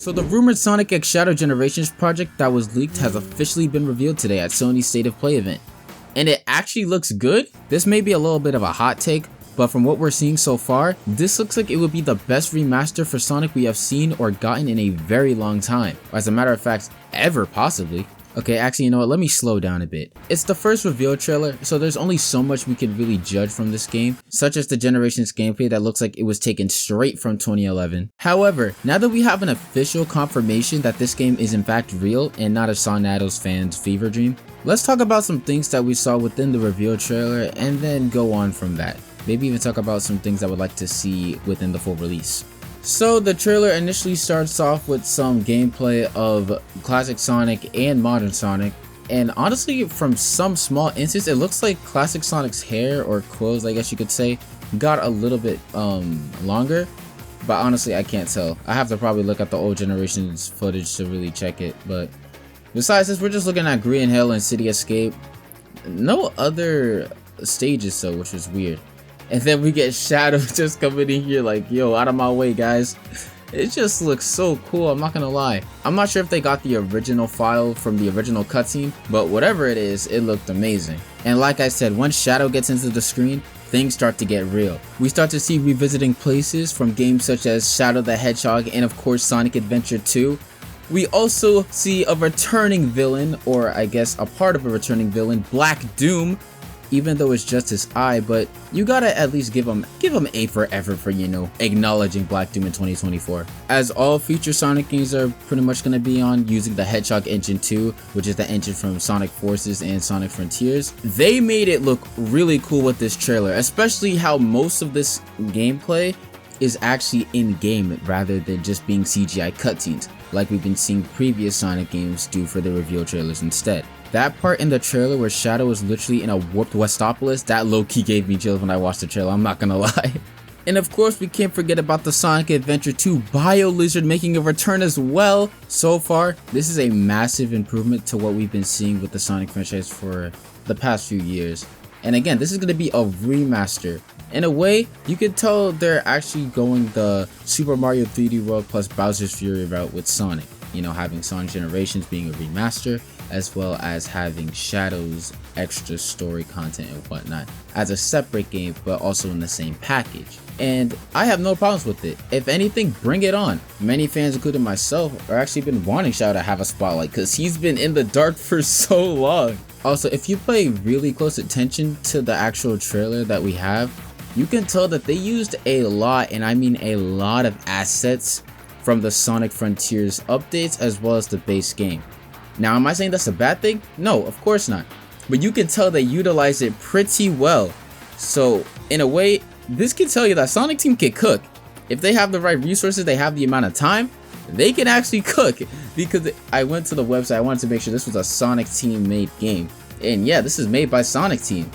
So the rumored Sonic X Shadow Generations project that was leaked has officially been revealed today at Sony's State of Play event. And it actually looks good. This may be a little bit of a hot take, but from what we're seeing so far, this looks like it would be the best remaster for Sonic we have seen or gotten in a very long time. As a matter of fact, ever possibly. Okay, actually, you know what, let me slow down a bit. It's the first reveal trailer, so there's only so much we can really judge from this game, such as the Generations gameplay that looks like it was taken straight from 2011. However, now that we have an official confirmation that this game is in fact real and not a Sonic fans' fever dream, let's talk about some things that we saw within the reveal trailer and then go on from that. Maybe even talk about some things I would like to see within the full release. So the trailer initially starts off with some gameplay of classic Sonic and modern Sonic, and honestly from some small instance it looks like classic Sonic's hair or clothes, I guess you could say, got a little bit longer, but honestly I can't tell. I have to probably look at the old Generations footage to really check it. But besides this, we're just looking at Green Hill and City Escape. No other stages though, which is weird. And then we get Shadow just coming in here like, yo, out of my way, guys. It just looks so cool, I'm not gonna lie. I'm not sure if they got the original file from the original cutscene, but whatever it is, it looked amazing. And like I said, once Shadow gets into the screen, things start to get real. We start to see revisiting places from games such as Shadow the Hedgehog and of course Sonic Adventure 2. We also see a returning villain, or I guess a part of a returning villain, Black Doom. Even though it's just his eye, but you gotta at least give him A for effort for, you know, acknowledging Black Doom in 2024. As all future Sonic games are pretty much gonna be on using the Hedgehog Engine 2, which is the engine from Sonic Forces and Sonic Frontiers. They made it look really cool with this trailer, especially how most of this gameplay is actually in-game rather than just being CGI cutscenes, like we've been seeing previous Sonic games do for the reveal trailers instead. That part in the trailer where Shadow was literally in a warped Westopolis, that low-key gave me chills when I watched the trailer, I'm not gonna lie. And of course we can't forget about the Sonic Adventure 2 Bio Lizard making a return as well. So far, this is a massive improvement to what we've been seeing with the Sonic franchise for the past few years. And again, this is going to be a remaster. In a way, you can tell they're actually going the Super Mario 3D World plus Bowser's Fury route with Sonic. You know, having Sonic Generations being a remaster, as well as having Shadow's extra story content and whatnot as a separate game, but also in the same package. And I have no problems with it. If anything, bring it on. Many fans, including myself, are actually been wanting Shadow to have a spotlight because he's been in the dark for so long. Also, if you pay really close attention to the actual trailer that we have, you can tell that they used a lot, and I mean a lot of assets from the Sonic Frontiers updates as well as the base game. Now, am I saying that's a bad thing? No, of course not. But you can tell they utilize it pretty well. So, in a way, this can tell you that Sonicteam can cook. If they have the right resources, they have the amount of time, they can actually cook. Because I went to the website, I wanted to make sure this was a Sonicteam made game. And yeah, this is made by Sonicteam.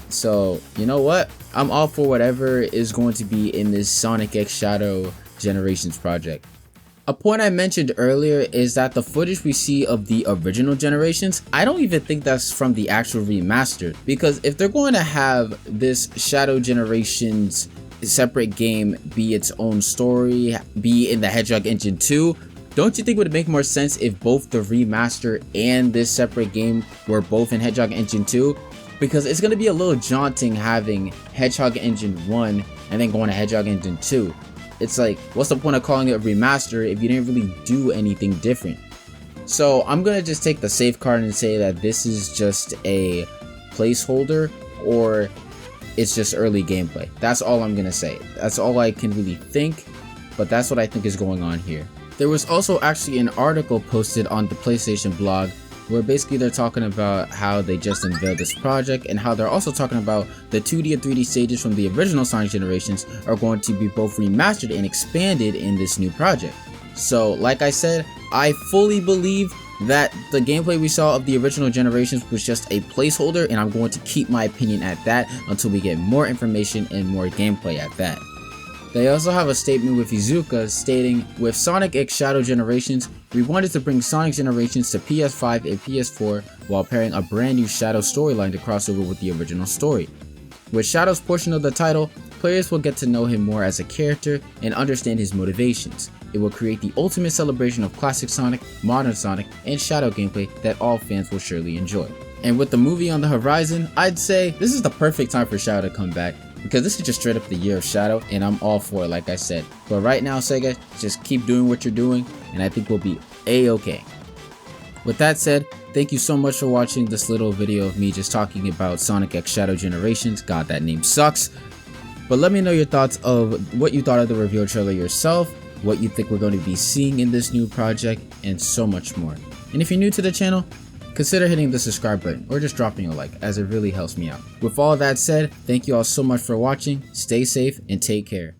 So, you know what? I'm all for whatever is going to be in this Sonic X Shadow Generations project. A point I mentioned earlier is that the footage we see of the original Generations, I don't even think that's from the actual remaster, because if they're going to have this Shadow Generations separate game be its own story, be in the Hedgehog Engine 2, don't you think it would make more sense if both the remaster and this separate game were both in Hedgehog Engine 2? Because it's going to be a little jaunting having Hedgehog Engine 1 and then going to Hedgehog Engine 2. It's like, what's the point of calling it a remaster if you didn't really do anything different? So I'm gonna just take the safe card and say that this is just a placeholder, or it's just early gameplay. That's all I'm gonna say. That's all I can really think, but that's what I think is going on here. There was also actually an article posted on the PlayStation blog where basically they're talking about how they just unveiled this project and how they're also talking about the 2D and 3D stages from the original Sonic Generations are going to be both remastered and expanded in this new project. So like I said, I fully believe that the gameplay we saw of the original Generations was just a placeholder, and I'm going to keep my opinion at that until we get more information and more gameplay at that. They also have a statement with Iizuka stating, with Sonic X Shadow Generations, we wanted to bring Sonic Generations to PS5 and PS4 while pairing a brand new Shadow storyline to cross over with the original story. With Shadow's portion of the title, players will get to know him more as a character and understand his motivations. it will create the ultimate celebration of classic Sonic, modern Sonic, and Shadow gameplay that all fans will surely enjoy. And with the movie on the horizon, I'd say this is the perfect time for Shadow to come back, because this is just straight up the year of Shadow, and I'm all for it, like I said. But right now, Sega, just keep doing what you're doing, and I think we'll be A-okay. With that said, thank you so much for watching this little video of me just talking about Sonic X Shadow Generations. God, that name sucks. But let me know your thoughts of what you thought of the reveal trailer yourself, what you think we're going to be seeing in this new project, and so much more. And if you're new to the channel, consider hitting the subscribe button or just dropping a like, as it really helps me out. With all that said, thank you all so much for watching, stay safe, and take care.